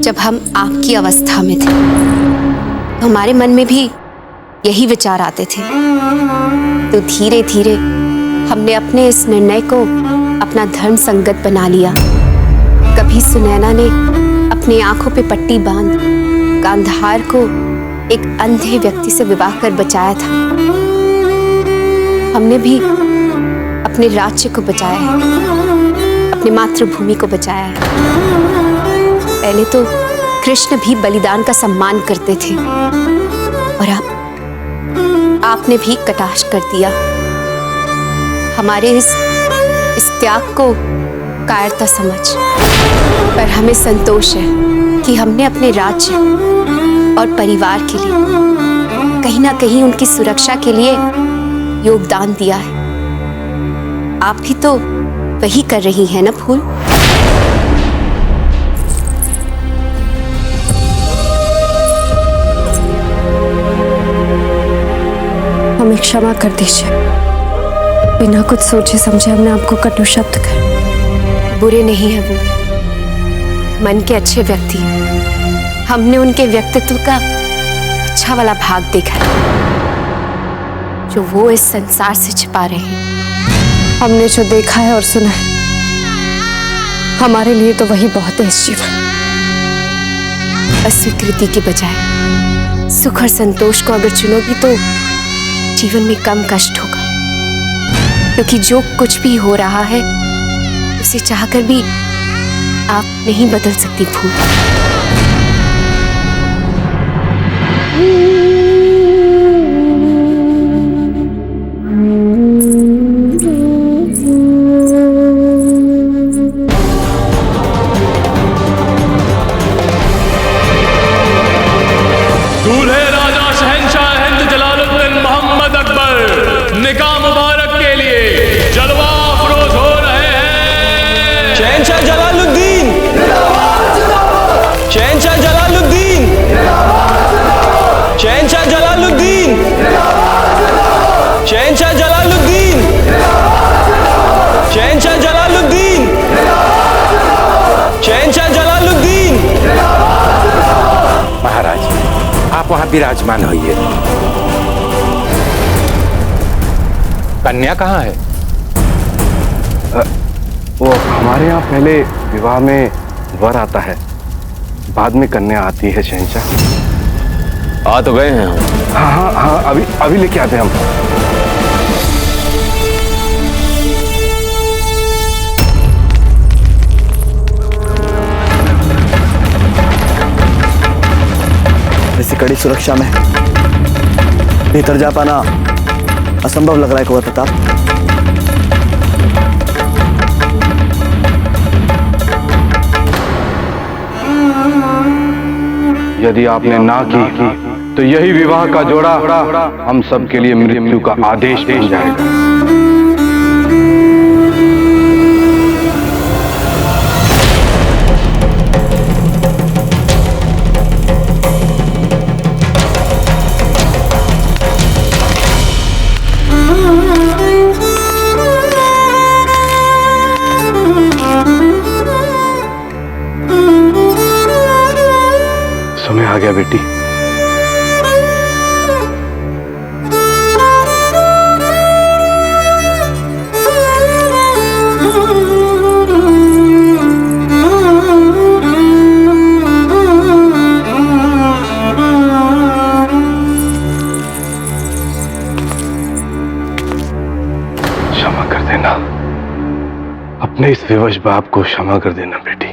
जब हम आपकी अवस्था में थे तो हमारे मन में भी यही विचार आते थे। तो धीरे धीरे हमने अपने इस निर्णय को अपना धर्म संगत बना लिया। कभी सुनैना ने अपनी आंखों पे पट्टी बांध गांधार को एक अंधे व्यक्ति से विवाह कर बचाया था। हमने भी अपने राज्य को बचाया है, अपनी मातृभूमि को बचाया है। पहले तो कृष्ण भी बलिदान का सम्मान करते थे और आपने भी कटाक्ष कर दिया। हमारे इस त्याग को कायरता समझ, पर हमें संतोष है कि हमने अपने राज्य और परिवार के लिए कहीं ना कहीं उनकी सुरक्षा के लिए योगदान दिया है। आप भी तो वही कर रही हैं ना फूल? हमें क्षमा कर दीजिए, बिना कुछ सोचे समझे हमने आपको कटु शब्द कहे। बुरे नहीं है वो, मन के अच्छे व्यक्ति। हमने उनके व्यक्तित्व का अच्छा वाला भाग देखा है जो वो इस संसार से छिपा रहे हैं। हमने जो देखा है और सुना है हमारे लिए तो वही बहुत है इस जीवन। अस्वीकृति के बजाय सुख और संतोष को अगर चुनोगी तो जीवन में कम कष्ट होगा, क्योंकि जो कुछ भी हो रहा है उसे चाहकर भी आप नहीं बदल सकती फूल। दूल्हे राजा शहंशाह हिंद जलालुद्दीन मोहम्मद अकबर निकाह मुबारक के लिए जलवा अफरोज शहंशाह जलालुद्दीन, शहंशाह जलालुद्दीन, शहंशाह जलालुद्दीन, शहंशाह जलालुद्दीन, शहंशाह जलालुद्दीन, शहंशाह जलालुद्दीन। महाराज, आप वहां विराजमान होइए। कन्या कहाँ है? वो हमारे यहाँ पहले विवाह में वर आता है, बाद में कन्या आती है शहंशाह। आ तो गए हैं हम। हाँ हाँ हाँ, अभी अभी लेके आते हैं हम। ऐसी कड़ी सुरक्षा में भीतर जा पाना असंभव लग रहा है कुंवर प्रताप। यदि आपने ना की तो यही विवाह का जोड़ा हम सब के लिए मृत्यु का आदेश बन जाएगा। समय आ गया बेटी। क्षमा कर देना, अपने इस विवश बाप को क्षमा कर देना बेटी।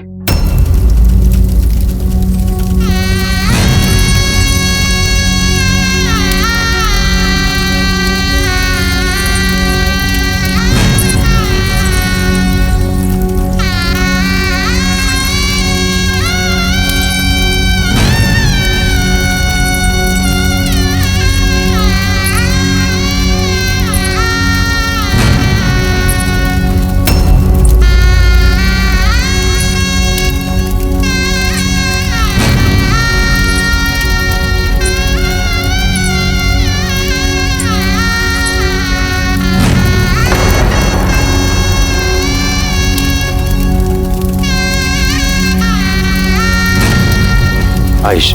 आइश,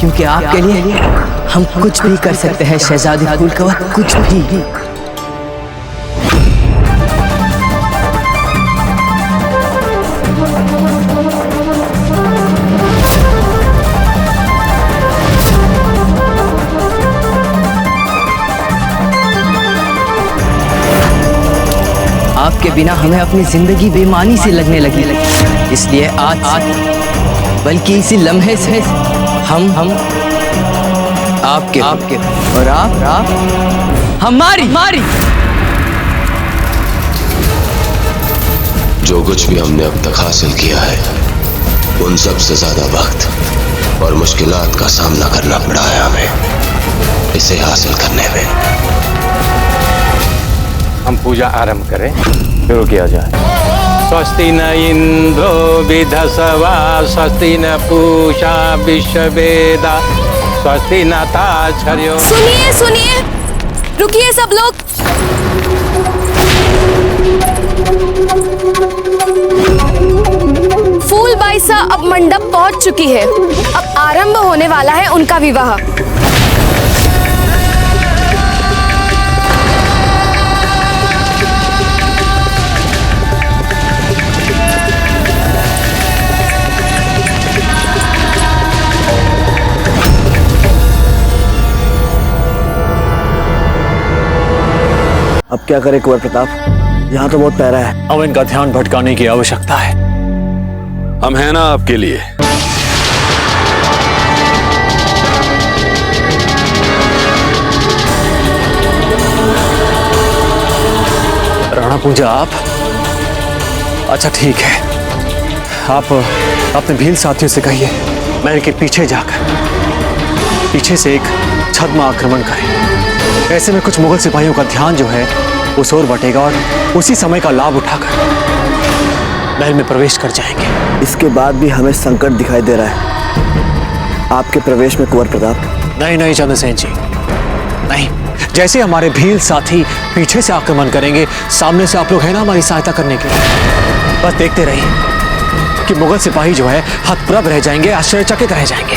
क्योंकि आपके लिए हम कुछ भी कर सकते हैं शहजादी फूलकवर, कुछ भी। आपके बिना हमें अपनी जिंदगी बेमानी सी लगने लगी, इसलिए आज बल्कि इसी लम्हे से हम आपके और आप हमारी। जो कुछ भी हमने अब तक हासिल किया है, उन सब से ज्यादा वक्त और मुश्किलात का सामना करना पड़ा है हमें इसे हासिल करने में। हम पूजा आरंभ करें, शुरू किया जाए। स्वस्ति न इंद्रो विधसवा, स्वस्ति न पूषा विश्ववेदा, स्वस्ति न ताक्षर्यो। सुनिए, रुकिए सब लोग। फूलबाई सा अब मंडप पहुंच चुकी है। अब आरंभ होने वाला है उनका विवाह। अब क्या करें कुंवर प्रताप, यहाँ तो बहुत पहरा है। अब इनका ध्यान भटकाने की आवश्यकता है। हम हैं ना आपके लिए। राणा पूजा आप? अच्छा ठीक है, आप अपने भील साथियों से कहिए महल के पीछे जाकर पीछे से एक छद्म आक्रमण करें। ऐसे में कुछ मुगल सिपाहियों का ध्यान जो है उस ओर बटेगा और उसी समय का लाभ उठाकर महल में प्रवेश कर जाएंगे। इसके बाद भी हमें संकट दिखाई दे रहा है आपके प्रवेश में कुंवर प्रताप। नहीं नहीं चंद्रसेन जी, नहीं। जैसे हमारे भील साथी पीछे से आक्रमण करेंगे, सामने से आप लोग हैं ना हमारी सहायता करने के लिए। बस देखते रहिए कि मुगल सिपाही जो है हतप्रभ रह जाएंगे, आश्चर्यचकित रह जाएंगे।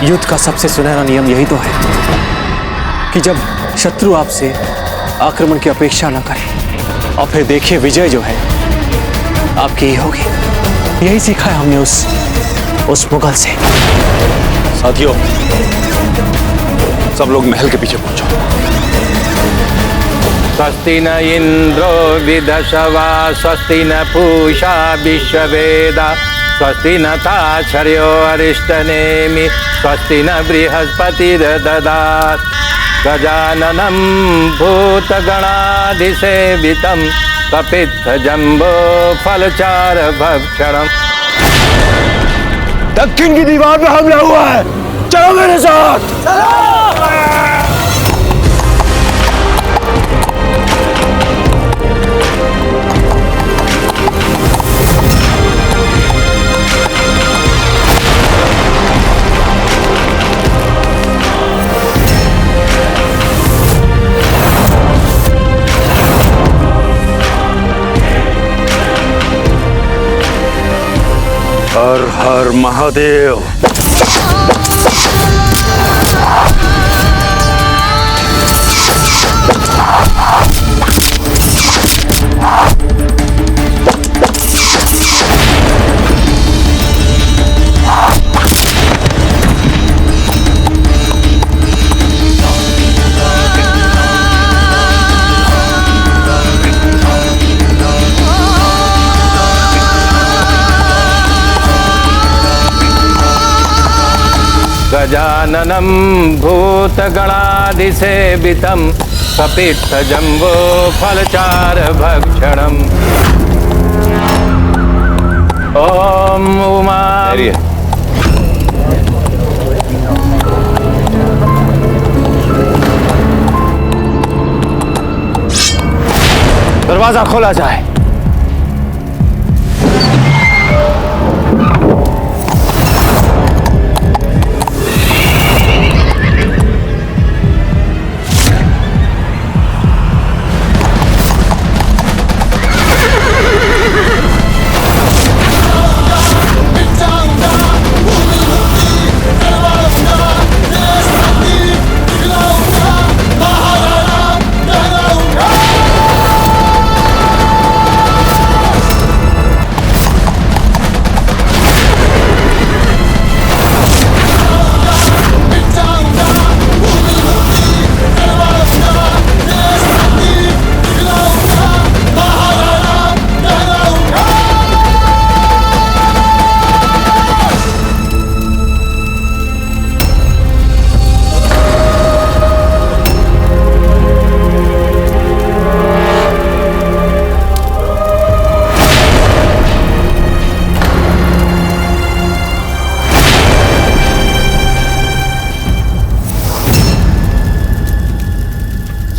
युद्ध का सबसे सुनहरा नियम यही तो है कि जब शत्रु आपसे आक्रमण की अपेक्षा न करे और फिर देखिए विजय जो है आपकी ही होगी। यही सीखा है हमने उस मुगल से। साथियों, सब लोग महल के पीछे पहुंचो। स्वस्ति न इंद्रो विदशवा स्वस्ति न पूषा विश्ववेदा स्वस्ति न ताक्षर्यो अरिष्टनेमि स्वस्ति न बृहस्पतिर्ददात् गजाननं भूतगणाधिसेवितं कपित्थजम्बो फलचारभक्षणम्। दक्षिण की दीवार पे हमला हुआ है, चलो मेरे साथ। हर हर महादेव। गजाननं भूतगणाधिसेवितं कपित्थजम्बो फलचारभक्षणम्। ओम उमा। दरवाजा खोला जाए।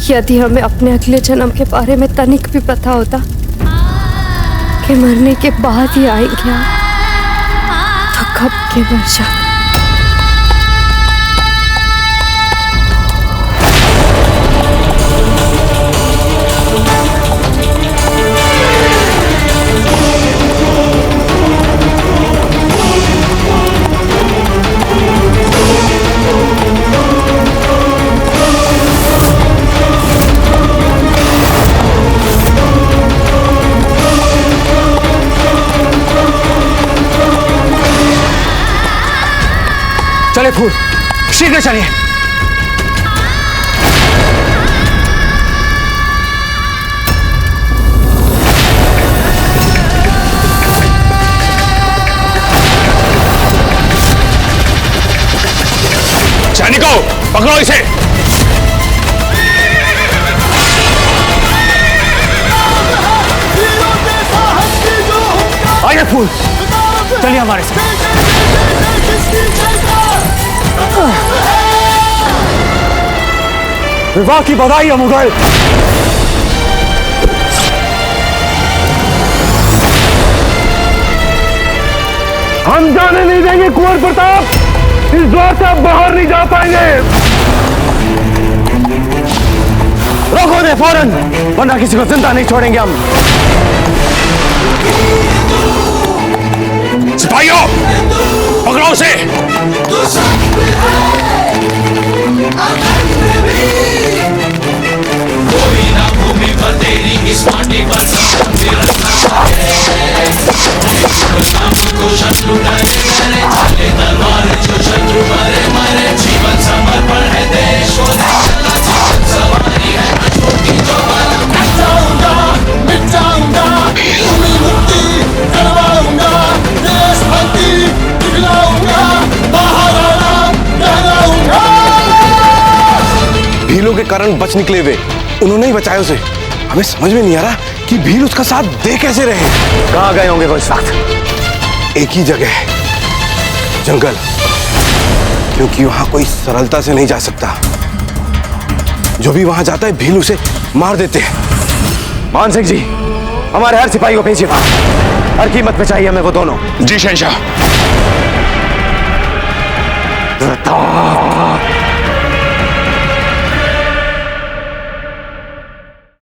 यदि हमें अपने अगले जन्म के बारे में तनिक भी पता होता कि मरने के बाद ही आएंगे आप, तो कब के मर जाते। चले फूल, शीघ्र चलिए। सैनिकों, पकड़ो इसे। आइए फूल, चलिए हमारे साथ। विवाह की बधाई है मुगल। हम जाने नहीं देंगे कुंवर प्रताप, इस द्वार से आप बाहर नहीं जा पाएंगे। रोको दे फौरन, वरना किसी को जिंदा नहीं छोड़ेंगे हम। सिपाहियों, पकड़ो उसे। भूमि पर तेरी इस माटी पर को शत्रु डरे डरे चले तलवार, जो शत्रु मरे मरे, जीवन समर्पण है देश को चला, जीवन सवारी है छोटी जो मिट जाऊंगा भूमि मुक्ति करवाऊंगा, देशभक्ति दिखलाऊंगा, महाराणा कहलाऊंगा। भीलों के कारण बच निकले वे, उन्होंने ही बचाया उसे। हमें समझ में नहीं आ रहा कि भील उसका साथ दे कैसे रहे। कहां गए होंगे वो इस वक्त? एक ही जगह है, जंगल, क्योंकि वहां कोई सरलता से नहीं जा सकता। जो भी वहां जाता है भील उसे मार देते हैं। मान सिंह जी, हमारे हर सिपाही को भेजिए वहां, हर कीमत पे चाहिए हमें वो दोनों। जी शहंशाह। प्रताप